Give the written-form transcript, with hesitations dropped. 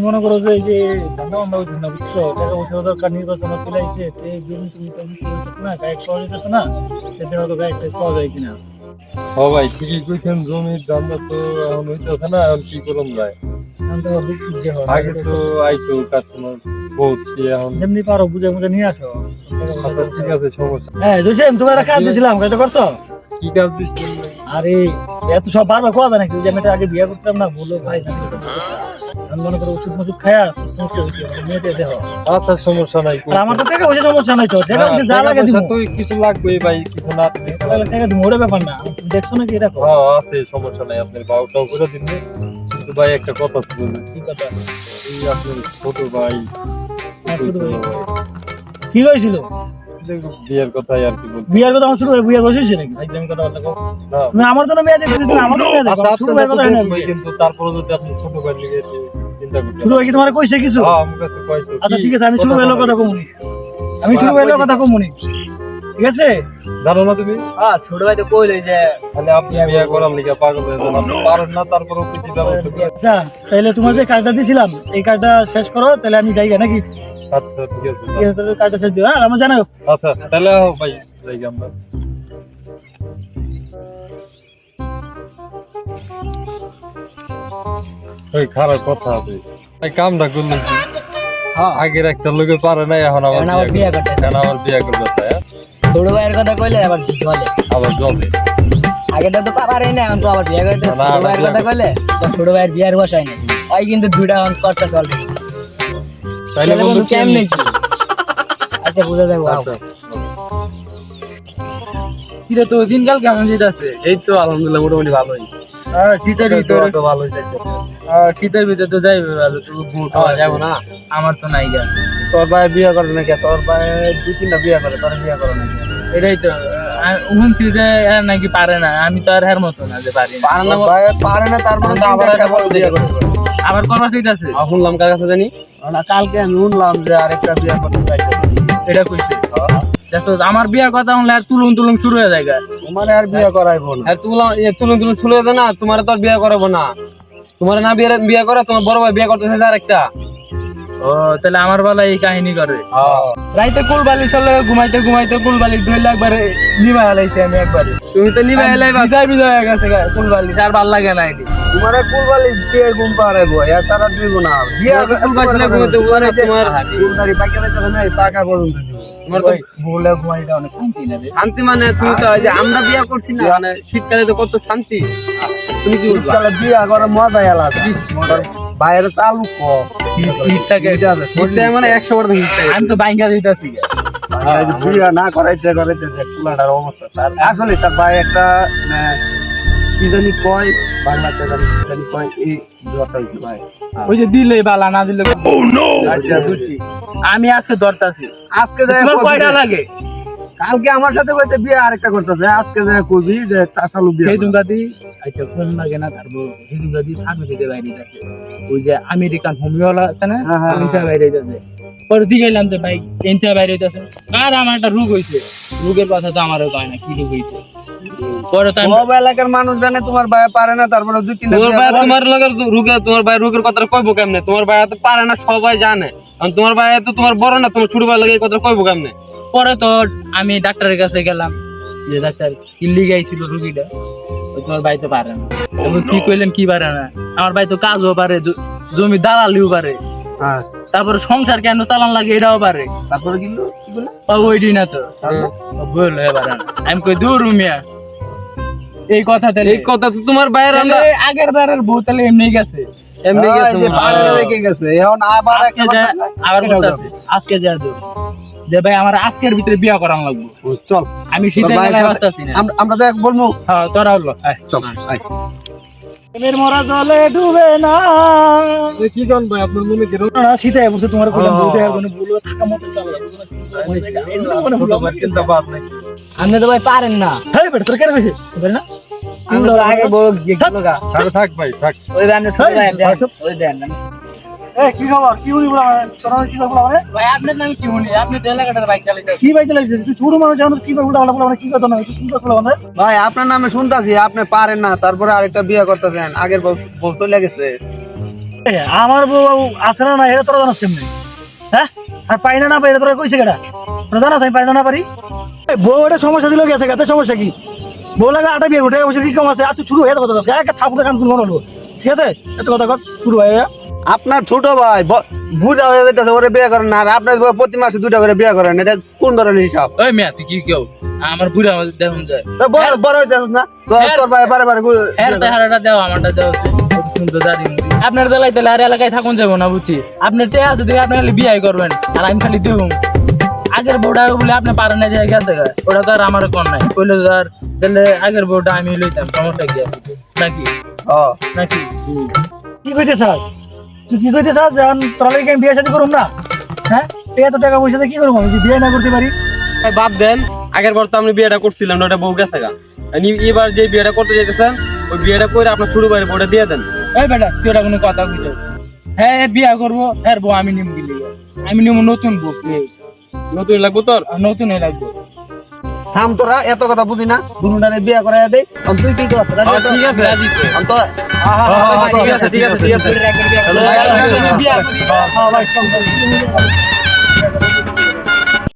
মনে করো যে এই যে ধান্দা বান্ধা হচ্ছে না, বুঝছো? টাকা পয়সা দরকার, নির্বাচন চলে আসছে, এই জমি তুমি তো না গায়ে পাওয়া যেতেছে না, সেদিন হয়তো গায়ে পাওয়া যায় কিনা। ও ভাই ঠিকই কইছেন, জমির দামটা তো এখন হইতেছে না, এখন কি করুন ভাই। আগে তো আইতো কাস্টমার বহুত, এখন যেমনি পারো বুঝে বুঝে নিয়ে আসো। আচ্ছা ঠিক আছে, সমস্যা হ্যাঁ জোসেম, তোমার একটা কাজ দিয়েছিলাম, কাজটা করছো? কি কাজ দিচ্ছেন? আরে এত সব বারবার কোয়া যায় নাকি? যে আমি এটা আগে বিয়ে করতাম না, বলো ভাই আমি মনে করো ওষুধ মজুদ খায়া মেয়েতে দেখো। আচ্ছা সমস্যা নাই। আর আমার তো টাকা পয়সা সমস্যা নাই তো, টাকা পয়সা যা লাগে দিব। তো কিছু লাগবে ভাই, কিছু না টাকা দিব, ওটা ব্যাপার না। তুমি দেখছো নাকি এটা? আছে, সমস্যা নাই, আপনার বাউটাও করে দিন। কিন্তু ভাই একটা কথা ছিল, কি কথা? এই আপনার ছোট ভাই কি হয়েছিল? বিয়ের কথাই আর কি বলছি। বিয়ের কথা আমার ছোট ভাই বিয়ে বসেছে নাকি? আমি কথা বলতে তুমি আমার জন্য মেয়ে দেখছো, তুমি আমার জন্য মেয়ে দেখো। ছোট ভাই কথা হয় না কিন্তু তারপরে যদি আপনি ছোট ভাই লিগে চিন্তা করতে। ছোট ভাই কি তোমার কইছে কিছু? হ্যাঁ আমার কাছে কইছে। আচ্ছা ঠিক আছে, আমি ছোট ভাইয়ের কথা কমুনি, আমি ছোট ভাইয়ের কথা কমুনি, ঠিক আছে? জানো না তুমি? হ্যাঁ ছোট ভাই তো কইলে যে মানে আপনি বিয়ে করার লিগে পাগল হয়ে যান, আপনি পারেন না, তারপরেও কিছু ব্যবস্থা। আচ্ছা তাহলে তোমার যে কার্ডটা দিছিলাম এই কার্ডটা শেষ করো, তাহলে আমি যাই নাকি? আচ্ছা ঠিক আছে, ঠিক আছে, তাহলে কার্ডটা শেষ দিও। হ্যাঁ আমার জানাও। আচ্ছা তাহলে ভাই যাই আমরা। ওই খারাপ কথা আছে, এই কামটা করলেন কি? আগের একটা লোকে পারে না, এখন আবার বিয়ে করতে, এখন আবার বিয়ে করতে চায়। ছোট ভাইয়ের কথা কইলে আবার জলে, আবার জলে। আগেটা তো পারে না, এখন তো আবার বিয়ে করতে। ছোট ভাইয়ের কথা কইলে তো ছোট ভাইয়ের বিয়ের বসাই না, ওই কিন্তু দুইটা অন করতে চলে। তাইলে বন্ধু কেমনে কি? আচ্ছা বুঝা যাবে। আচ্ছা কিরে তো দিনকাল কেমন যেতেছে? এই তো আলহামদুলিল্লাহ মোটামুটি ভালোই। শীতের ভিতরে তো ভালোই যাচ্ছে। শীতের ভিতরে তো যাইবে ভালো, তুমি বুট যাবো না, আমার তো নাই গা। তোর ভাই বিয়ে করে নাকি? তোর ভাই দুই তিনটা বিয়ে করে, তোর বিয়ে করে নাকি? এটাই তো শুনছি যে নাকি পারে না, আমি তো আর হের মতো না যে পারি না। পারে না, তার মানে আবার করবার চাইতেছে। শুনলাম কার কাছে জানি, কালকে আমি শুনলাম যে আরেকটা বিয়ে করতে চাইছে। এটা কইছে দেখো, আমার বিয়ের কথা শুনলে আর তুলুন তুলুন শুরু হয়ে যায়। তোমার আর বিয়ে করাইবো না, আর তুলুন তুলুন শুরু হয়ে যায় না, তোমার তো আর বিয়ে করাবো না। তোমার না বিয়ে করে, তোমার বড় ভাই বিয়ে করতেছে আরেকটা। ও তাহলে আমার বেলা এই কাহিনী করে। রাইতে কুলবালি চলে, ঘুমাইতে ঘুমাইতে কুলবালি 2 লাখ বারে নিভা হেলাইছি আমি একবারে। তুমি তো নিভা হেলাইবা, বিদায় হয়ে গেছে কুলবালি, আর ভাল লাগে না এটি। তোমার কুলবালি দিয়ে ঘুম পাড়াইবো, এর তারা দিব না। বিয়ে কুলবালি ঘুমাইতে তোমার কুলবালি পাকে পাইতে না, টাকা পর্যন্ত দিব। তোমার তো বলে ঘুমাইটা অনেক শান্তি লাগে। শান্তি মানে তুমি তো যে আমরা বিয়ে করছি না, মানে শীতকালে তো কত শান্তি। তুমি কি বলবা? শীতকালে বিয়ে করে মজাই আলাদা। বাইরে চালু মানে 100 আমি তো বাইঙ্গা দিতেছি। বিয়ে না করাইতে করাইতে কুলাটার অবস্থা। আসলে তার ভাই একটা কি জানি কয়, বাংলাতে জানি কয়, এই ভাই ওই যে দিলে বালা, না দিলে আচ্ছা বুঝছি। আমি আজকে ধরতাছি, আজকে কয়টা লাগে? কালকে আমার সাথে কইতে বিয়ে আরেকটা করতেছে, আজকে কবি যে তাসালু বিয়ে। সেই দুগাদি আচ্ছা ফোন লাগে না, তারপর সেই দুগাদি ফাঁকা দিতে বাইরে যাচ্ছে। ওই যে আমেরিকান হোমিওলা আছে না, ওইটা বাইরে যাচ্ছে। পরে দিকে এলাম যে ভাই এনটা বাইরে যাচ্ছে। আর আমার একটা রোগ হয়েছে, রোগের কথা তো আমারও কয় না, কি রোগ হয়েছে। পরে তো সব এলাকার মানুষ জানে তোমার ভাই পারে না, তারপরে 2-3 তোমার ভাই তোমার লগের রোগে, তোমার ভাই রোগের কথা কইবো কেমনে? তোমার ভাই তো পারে না, সবাই জানে। তোমার ভাই তো তোমার বড় না, তোমার ছোট ভাই লাগে কথা কইবো কেমনে? পরে তো আমি ডাক্তারের কাছে গেলাম, যে ডাক্তার কিল্লি গাইছিল রোগীটা, তোমার ভাই তো পারে না। কি কইলেন কি পারে না? আমার ভাই তো কাজও পারে, জমি দালালিও পারে, তারপরে সংসার কেন চালান লাগে এটাও পারে। তারপরে কিন্তু ওইটি না তো বললো এবার আমি কই দূর রুমিয়া এই কথা তো তোমার ভাইয়ের আগের বারের বউ তাহলে এমনি গেছে, এমনি গেছে। এখন আবার আজকে যা যে ভাই আমার আজকের ভিতরে বিয়া করান লাগবে। চল আমি শীতের বেলায় বাঁচতাছি না, আমরা দেখ বলবো। হ্যাঁ তোরা হলো চল প্রেমের মরা জলে ডুবে না। কি গান ভাই আপনার মনে কি না শীতে বলতে তোমার কইলাম বলতে এখন বললো থাকা মতো চলে চিন্তা বাদ নাই। আপনি তো ভাই পারেন না। হেই বেটা তোর কেন কইছিস পারেন না? আমি তো আগে বড় গেল গা। আরে থাক ভাই থাক, ওই দেন ওই দেন এ কি খবর কি হলি বলা তোরা কি খবর বলা ভাই আপনার নাম কি শুনি আপনি তো এলাকাটার বাইক চালাইতে কি বাইতে লাগছে তুই ছোট মানুষ এখন কি বলা বলা কি কথা না কি কথা বলা ভাই আপনার নামে শুনতাছি আপনি পারেন না, তারপরে আরেকটা বিয়ে করতেছেন, আগের বউ চলে গেছে। আমার বউ আছে না এটা তোরা জানাস কেমনি? হ্যাঁ আর পাই না পাই এটা তোরা কইছে কেডা তোরা জানাস আমি পাই না পারি? বউ এটা সমস্যা দিল গেছে গাতে সমস্যা কি? বউ লাগে আটা বিয়ে উঠে বসে কি কম আছে আর তুই শুরু হয়ে কথা একটা ঠাকুরের কান কোন হলো ঠিক আছে এত কথা কর শুরু হয়ে আপনার ছোট ভাই বুড়া হয়ে যেতেছে, ওরে বিয়ে করেন না, আর আপনার বউ প্রতি মাসে 2টা করে বিয়ে করেন, এটা কোন ধরনের হিসাব? ওই মিয়া তুই কি কেউ আমার বুড়া আমাদের দেখুন যায় তো বড় হইতেছিস না তোর ভাই বারে বারে এর চেহারাটা দেও আমারটা দেও সুন্দর দাড়ি মুড়ি আপনার দেলাই তাহলে আর এলাকায় থাকুন যাবো না বুঝছি আপনার টেয়া আছে দেখে আপনি খালি বিয়ে করবেন আর আমি খালি দেবো আগের বউটা বলে আপনি পারেন না যে গেছে ওটা তো আর আমার কোন নাই কইলে তো আর তাহলে আগের বউটা আমি লইতাম সমস্যা কি আছে নাকি নাকি কি কইতে চাস তুই কি কইতে চাস যখন তোরা লাগে আমি বিয়ে শাদী করুম না হ্যাঁ এত টাকা পয়সা দিয়ে কি করবো আমি বিয়ে না করতে পারি? ভাই বাদ দেন, আগের বার তো আপনি বিয়েটা করছিলেন না, ওটা বউ গেছে গা। এবার যে বিয়েটা করতে যাইতেছেন ওই বিয়েটা করে আপনার ছোট ভাইয়ের বউটা দিয়ে দেন। এই বেটা তুই ওটা কোনো কথা বুঝো হ্যাঁ বিয়া করবো এর বউ আমি নিম গেলি আমি নিম নতুন বউ নতুন লাগবো তোর? নতুনই লাগবে থাম, তোরা এত কথা বুঝি না, দুনুটারে বিয়ে করাইয়া দেই। তুই কি করছ? ঠিক আছে রাজি তো। ঠিক আছে ঠিক আছে ঠিক আছে। বিয়া করি। ভাই